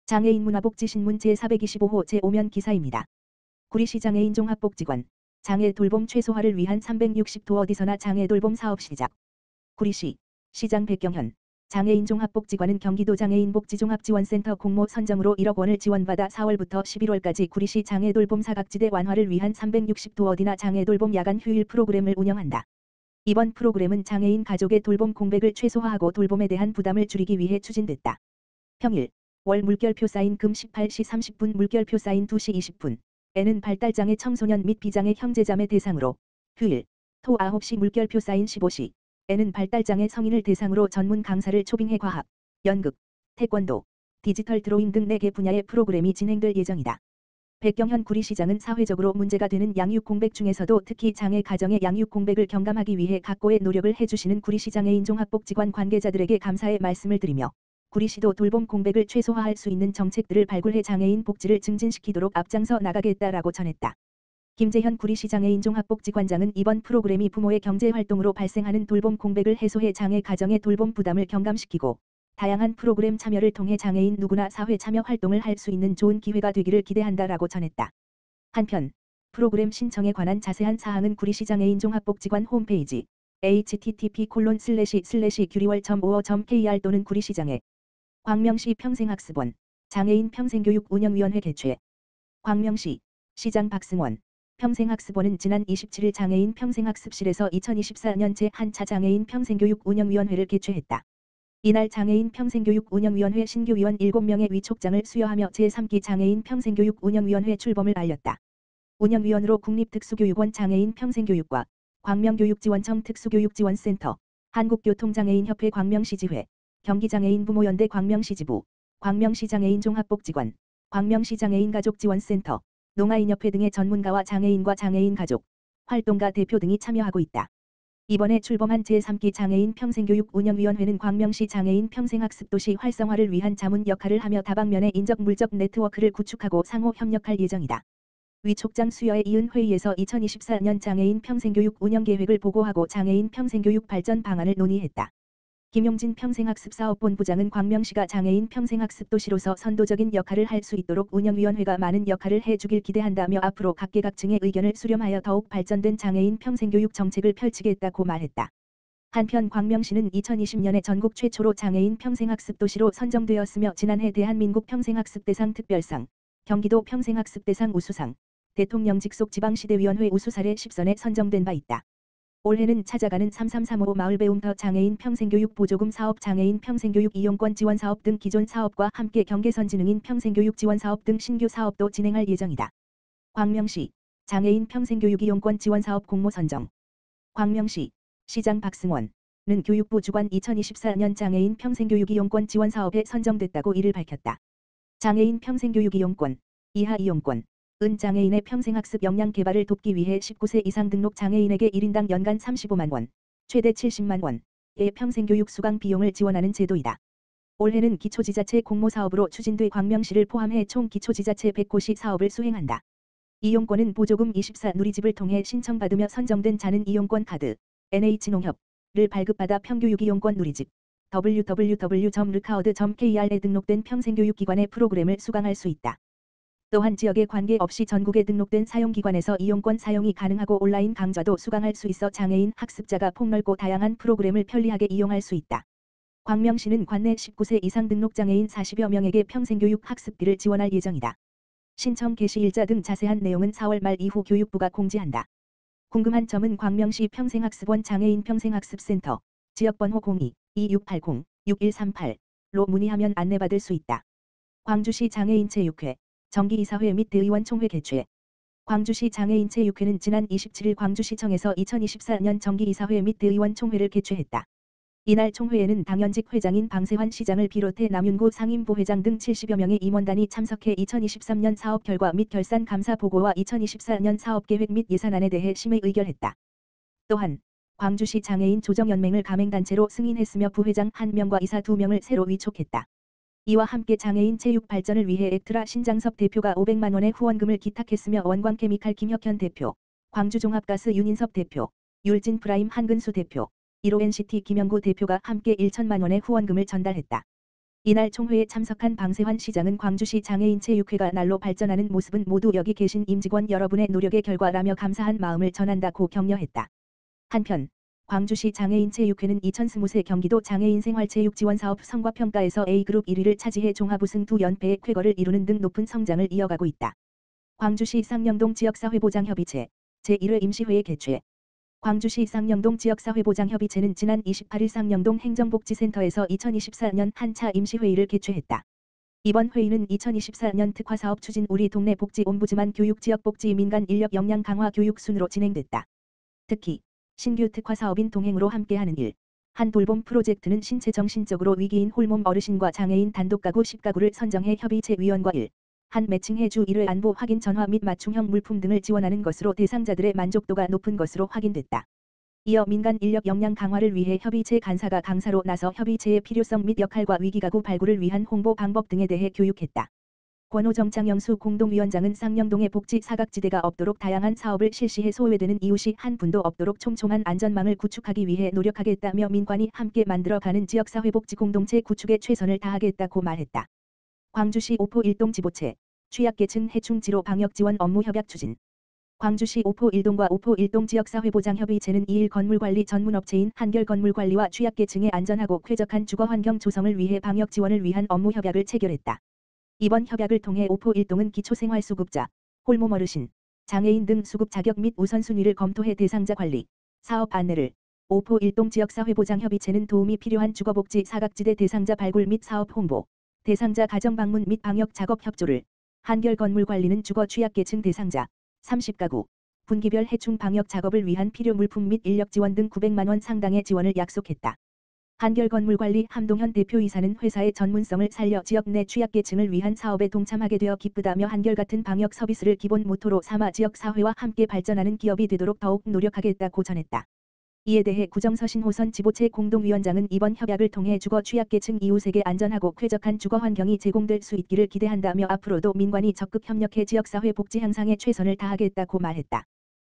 장애인 문화복지신문 제425호 제5면 기사입니다. 구리시 장애인 종합복지관 장애 돌봄 최소화를 위한 360도 어디서나 장애 돌봄 사업 시작. 구리시 시장 백경현 장애인 종합복지관은 경기도 장애인 복지종합지원센터 공모 선정으로 1억 원을 지원받아 4월부터 11월까지 구리시 장애 돌봄 사각지대 완화를 위한 360도 어디나 장애 돌봄 야간 휴일 프로그램을 운영한다. 이번 프로그램은 장애인 가족의 돌봄 공백을 최소화하고 돌봄에 대한 부담을 줄이기 위해 추진됐다. 평일 월 물결표 사인 금 18시 30분 물결표 사인 2시 20분 에는 발달장애 청소년 및 비장애 형제자매 대상으로, 휴일 토 9시 물결표 사인 15시 에는 발달장애 성인을 대상으로 전문 강사를 초빙해 과학, 연극, 태권도, 디지털 드로잉 등 4개 분야의 프로그램이 진행될 예정이다. 백경현 구리시장은 사회적으로 문제가 되는 양육 공백 중에서도 특히 장애 가정의 양육 공백을 경감하기 위해 각고의 노력을 해주시는 구리시 장애인 종합복지관 관계자들에게 감사의 말씀을 드리며 구리시도 돌봄 공백을 최소화할 수 있는 정책들을 발굴해 장애인 복지를 증진시키도록 앞장서 나가겠다라고 전했다. 김재현 구리시 장애인 종합복지관장은 이번 프로그램이 부모의 경제활동으로 발생하는 돌봄 공백을 해소해 장애 가정의 돌봄 부담을 경감시키고 다양한 프로그램 참여를 통해 장애인 누구나 사회 참여 활동을 할 수 있는 좋은 기회가 되기를 기대한다라고 전했다. 한편 프로그램 신청에 관한 자세한 사항은 구리시 장애인 종합복지관 홈페이지 http://규리월.55.kr 또는 구리시장애 광명시 평생학습원 장애인 평생교육 운영위원회 개최. 광명시 시장 박승원 평생학습원은 지난 27일 장애인 평생학습실에서 2024년 제1차 장애인 평생교육 운영위원회를 개최했다. 이날 장애인 평생교육 운영위원회 신규 위원 7명의 위촉장을 수여하며 제3기 장애인 평생교육 운영위원회 출범을 알렸다. 운영위원으로 국립특수교육원 장애인 평생교육과 광명교육지원청 특수교육지원센터, 한국교통장애인협회 광명시지회, 경기장애인 부모연대 광명시지부, 광명시 장애인 종합복지관, 광명시 장애인 가족지원센터, 농아인협회 등의 전문가와 장애인과 장애인 가족, 활동가 대표 등이 참여하고 있다. 이번에 출범한 제3기 장애인 평생교육 운영위원회는 광명시 장애인 평생학습도시 활성화를 위한 자문 역할을 하며 다방면의 인적 물적 네트워크를 구축하고 상호 협력할 예정이다. 위촉장 수여에 이은 회의에서 2024년 장애인 평생교육 운영계획을 보고하고 장애인 평생교육 발전 방안을 논의했다. 김용진 평생학습사업본부장은 광명시가 장애인 평생학습도시로서 선도적인 역할을 할 수 있도록 운영위원회가 많은 역할을 해주길 기대한다며 앞으로 각계각층의 의견을 수렴하여 더욱 발전된 장애인 평생교육 정책을 펼치겠다고 말했다. 한편 광명시는 2020년에 전국 최초로 장애인 평생학습도시로 선정되었으며 지난해 대한민국 평생학습대상 특별상, 경기도 평생학습대상 우수상, 대통령 직속 지방시대위원회 우수사례 10선에 선정된 바 있다. 올해는 찾아가는 3335 마을배움터 장애인 평생교육 보조금 사업 장애인 평생교육 이용권 지원 사업 등 기존 사업과 함께 경계선진흥인 평생교육 지원 사업 등 신규 사업도 진행할 예정이다. 광명시 장애인 평생교육 이용권 지원 사업 공모 선정. 광명시 시장 박승원은 교육부 주관 2024년 장애인 평생교육 이용권 지원 사업에 선정됐다고 이를 밝혔다. 장애인 평생교육 이용권, 이하 이용권 은 장애인의 평생학습 역량 개발을 돕기 위해 19세 이상 등록 장애인에게 1인당 연간 35만 원, 최대 70만 원의 평생교육 수강 비용을 지원하는 제도이다. 올해는 기초지자체 공모사업으로 추진돼 광명시를 포함해 총 기초지자체 100곳이 사업을 수행한다. 이용권은 보조금 24 누리집을 통해 신청받으며 선정된 자는 이용권 카드, NH농협을 발급받아 평교육 이용권 누리집, www.르카어드.kr에 등록된 평생교육기관의 프로그램을 수강할 수 있다. 또한 지역에 관계없이 전국에 등록된 사용기관에서 이용권 사용이 가능하고 온라인 강좌도 수강할 수 있어 장애인 학습자가 폭넓고 다양한 프로그램을 편리하게 이용할 수 있다. 광명시는 관내 19세 이상 등록 장애인 40여 명에게 평생교육 학습비를 지원할 예정이다. 신청 개시 일자 등 자세한 내용은 4월 말 이후 교육부가 공지한다. 궁금한 점은 광명시 평생학습원 장애인 평생학습센터, 지역번호 02-2680-6138로 문의하면 안내받을 수 있다. 광주시 장애인체육회 정기이사회 및 대의원 총회 개최. 광주시 장애인체육회는 지난 27일 광주시청에서 2024년 정기이사회 및 대의원 총회를 개최했다. 이날 총회에는 당연직 회장인 방세환 시장을 비롯해 남윤구 상임부회장 등 70여 명의 임원단이 참석해 2023년 사업 결과 및 결산 감사 보고와 2024년 사업계획 및 예산안에 대해 심의 의결했다. 또한 광주시 장애인 조정연맹을 가맹단체로 승인했으며 부회장 1명과 이사 2명을 새로 위촉했다. 이와 함께 장애인 체육 발전을 위해 액트라 신장섭 대표가 500만 원의 후원금을 기탁했으며 원광케미칼 김혁현 대표, 광주종합가스 윤인섭 대표, 율진프라임 한근수 대표, 1호 NCT 김영구 대표가 함께 1천만 원의 후원금을 전달했다. 이날 총회에 참석한 방세환 시장은 광주시 장애인체육회가 날로 발전하는 모습은 모두 여기 계신 임직원 여러분의 노력의 결과라며 감사한 마음을 전한다고 격려했다. 한편 광주시 장애인체육회는 2023 경기도 장애인생활체육지원사업 성과평가에서 A그룹 1위를 차지해 종합우승 2연패의 쾌거를 이루는 등 높은 성장을 이어가고 있다. 광주시 쌍영동 지역사회보장협의체 제1회 임시회의 개최. 광주시 쌍영동 지역사회보장협의체는 지난 28일 쌍영동 행정복지센터에서 2024년 한차 임시회의를 개최했다. 이번 회의는 2024년 특화사업 추진 우리 동네 복지옴부즈만 교육지역복지 민간 인력 역량 강화 교육 순으로 진행됐다. 특히 신규 특화사업인 동행으로 함께하는 일, 한 돌봄 프로젝트는 신체 정신적으로 위기인 홀몸 어르신과 장애인 단독가구 10가구를 선정해 협의체 위원과 일, 한 매칭해 주 1회 안보 확인 전화 및 맞춤형 물품 등을 지원하는 것으로 대상자들의 만족도가 높은 것으로 확인됐다. 이어 민간 인력 역량 강화를 위해 협의체 간사가 강사로 나서 협의체의 필요성 및 역할과 위기가구 발굴을 위한 홍보 방법 등에 대해 교육했다. 권호정 장영수 공동위원장은 쌍영동의 복지 사각지대가 없도록 다양한 사업을 실시해 소외되는 이웃이 한 분도 없도록 촘촘한 안전망을 구축하기 위해 노력하겠다며 민관이 함께 만들어가는 지역사회복지 공동체 구축에 최선을 다하겠다고 말했다. 광주시 오포 일동 지보체 취약계층 해충지로 방역지원 업무 협약 추진. 광주시 오포 1동과 오포 1동 지역사회보장협의체는 2일 건물관리 전문업체인 한결건물관리와 취약계층의 안전하고 쾌적한 주거환경 조성을 위해 방역지원을 위한 업무 협약을 체결했다. 이번 협약을 통해 오포 1동은 기초생활수급자, 홀몸 어르신, 장애인 등 수급 자격 및 우선순위를 검토해 대상자 관리, 사업 안내를, 오포 1동 지역사회보장협의체는 도움이 필요한 주거복지 사각지대 대상자 발굴 및 사업 홍보, 대상자 가정 방문 및 방역 작업 협조를, 한결건물관리는 주거 취약계층 대상자 30가구, 분기별 해충 방역 작업을 위한 필요 물품 및 인력 지원 등 900만 원 상당의 지원을 약속했다. 한결건물관리 함동현 대표이사는 회사의 전문성을 살려 지역 내 취약계층을 위한 사업에 동참하게 되어 기쁘다며 한결같은 방역 서비스를 기본 모토로 삼아 지역사회와 함께 발전하는 기업이 되도록 더욱 노력하겠다고 전했다. 이에 대해 구정서 신호선 지보체 공동위원장은 이번 협약을 통해 주거 취약계층 이웃에게 안전하고 쾌적한 주거 환경이 제공될 수 있기를 기대한다며 앞으로도 민관이 적극 협력해 지역사회 복지 향상에 최선을 다하겠다고 말했다.